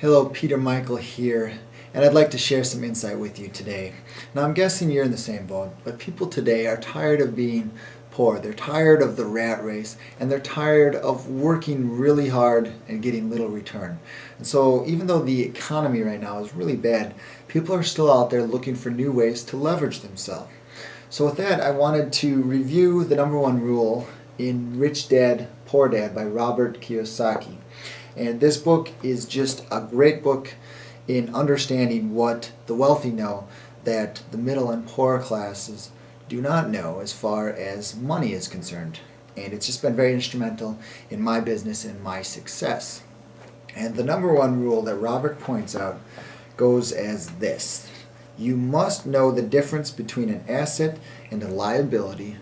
Hello, Peter Michael here, and I'd like to share some insight with you today. Now, I'm guessing you're in the same boat, but people today are tired of being poor. They're tired of the rat race, and they're tired of working really hard and getting little return. And so, even though the economy right now is really bad, people are still out there looking for new ways to leverage themselves. So with that, I wanted to review the number one rule in Rich Dad, Poor Dad by Robert Kiyosaki. And this book is just a great book in understanding what the wealthy know that the middle and poor classes do not know as far as money is concerned. And it's just been very instrumental in my business and my success. And the number one rule that Robert points out goes as this: you must know the difference between an asset and a liability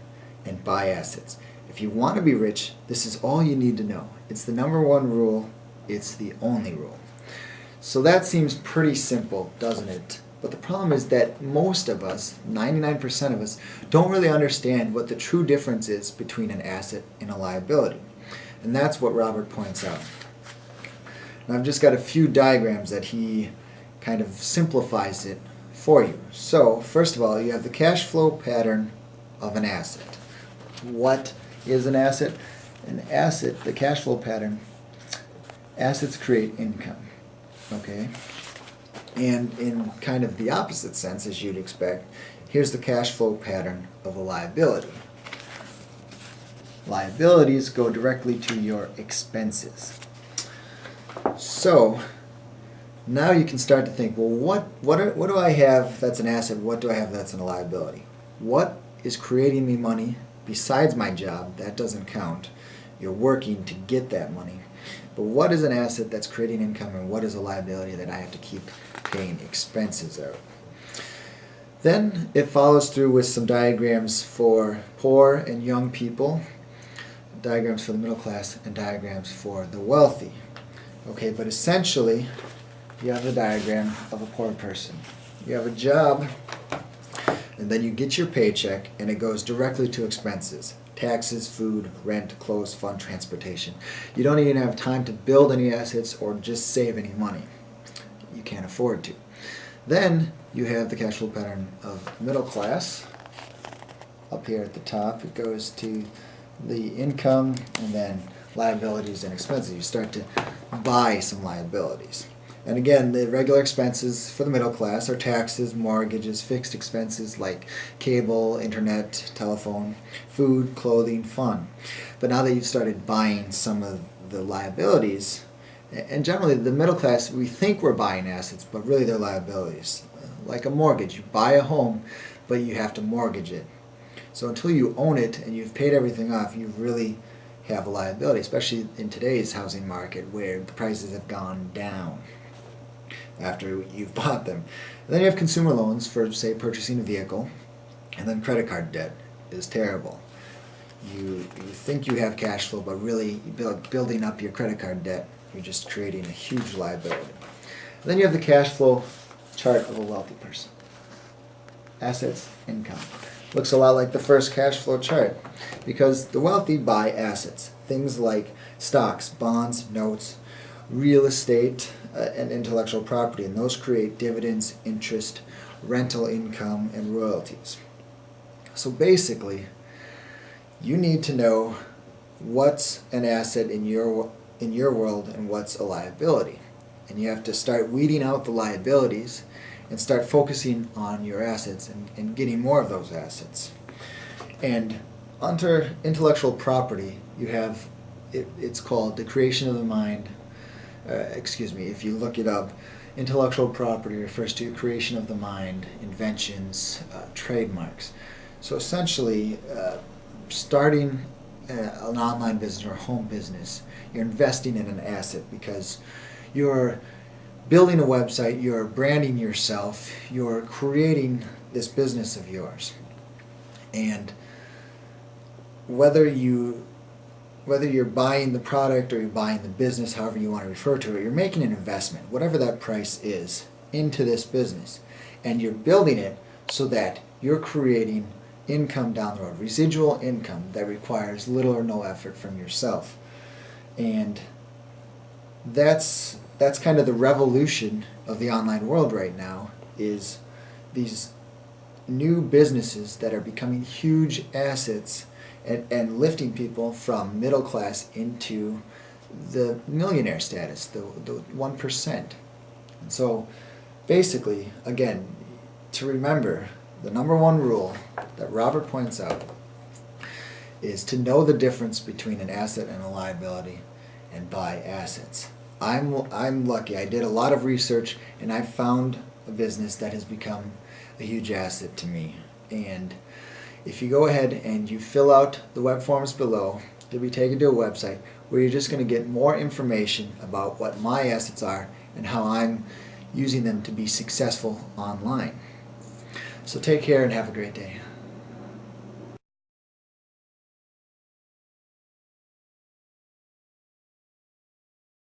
and buy assets. If you want to be rich, this is all you need to know. It's the number one rule. It's the only rule. So that seems pretty simple, doesn't it? But the problem is that most of us, 99% of us, don't really understand what the true difference is between an asset and a liability. And that's what Robert points out. And I've just got a few diagrams that he kind of simplifies it for you. So, first of all, you have the cash flow pattern of an asset. What is an asset? An asset, the cash flow pattern, assets create income, okay? And in kind of the opposite sense, as you'd expect, here's the cash flow pattern of a liability. Liabilities go directly to your expenses. So, now you can start to think, well, what do I have that's an asset? What do I have that's a liability? What is creating me money besides my job? That doesn't count. You're working to get that money. But what is an asset that's creating income, and what is a liability that I have to keep paying expenses out? Then it follows through with some diagrams for poor and young people, diagrams for the middle class, and diagrams for the wealthy. Okay, but essentially, you have a diagram of a poor person. You have a job, and then you get your paycheck, and it goes directly to expenses. Taxes, food, rent, clothes, fund, transportation. You don't even have time to build any assets or just save any money. You can't afford to. Then you have the cash flow pattern of middle class. Up here at the top, it goes to the income and then liabilities and expenses. You start to buy some liabilities. And again, the regular expenses for the middle class are taxes, mortgages, fixed expenses like cable, internet, telephone, food, clothing, fun. But now that you've started buying some of the liabilities, and generally the middle class, we think we're buying assets, but really they're liabilities. Like a mortgage, you buy a home, but you have to mortgage it. So until you own it and you've paid everything off, you really have a liability, especially in today's housing market where the prices have gone down after you've bought them. And then you have consumer loans for, say, purchasing a vehicle, and then credit card debt is terrible. You think you have cash flow, but really building up your credit card debt, you're just creating a huge liability. And then you have the cash flow chart of a wealthy person. Assets, income. Looks a lot like the first cash flow chart, because the wealthy buy assets, things like stocks, bonds, notes, real estate, and intellectual property, and those create dividends, interest, rental income, and royalties. So basically, you need to know what's an asset in your world and what's a liability. And you have to start weeding out the liabilities and start focusing on your assets and getting more of those assets. And under intellectual property, you have, it's called the creation of the mind. If you look it up, intellectual property refers to creation of the mind, inventions, trademarks. So essentially, starting an online business or home business, you're investing in an asset because you're building a website, you're branding yourself, you're creating this business of yours. And whether you're buying the product or you're buying the business, however you want to refer to it, you're making an investment, whatever that price is, into this business. And you're building it so that you're creating income down the road, residual income that requires little or no effort from yourself. And that's that's kind of the revolution of the online world right now, is these new businesses that are becoming huge assets and lifting people from middle class into the millionaire status, the 1%. And so basically, again, to remember, the number one rule that Robert points out is to know the difference between an asset and a liability and buy assets. I'm lucky. I did a lot of research and I found a business that has become a huge asset to me. And if you go ahead and you fill out the web forms below, you'll be taken to a website where you're just going to get more information about what my assets are and how I'm using them to be successful online. So take care and have a great day.